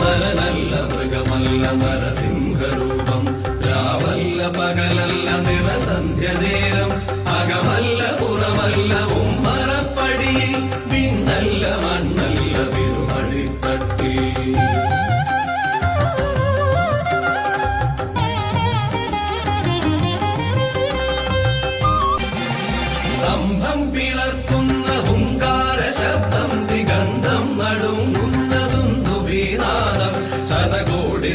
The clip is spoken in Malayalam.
നരനല്ല മൃഗമല്ല നരസിംഹരൂപം രാവല്ല പകലല്ല നിറസന്ധ്യ നേരം അകമല്ല പുറമല്ല ഉമ്മറപ്പടിയിൽ പിന്നല്ല മണ്ണല്ല തിരുമണിത്തട്ടിൽ സ്തംഭം പിളർക്കുന്ന ഹുങ്കാര ശബ്ദം ദിഗന്ധം നടുങ്ങുന്നതും ദുബീനാദം ശതകോടി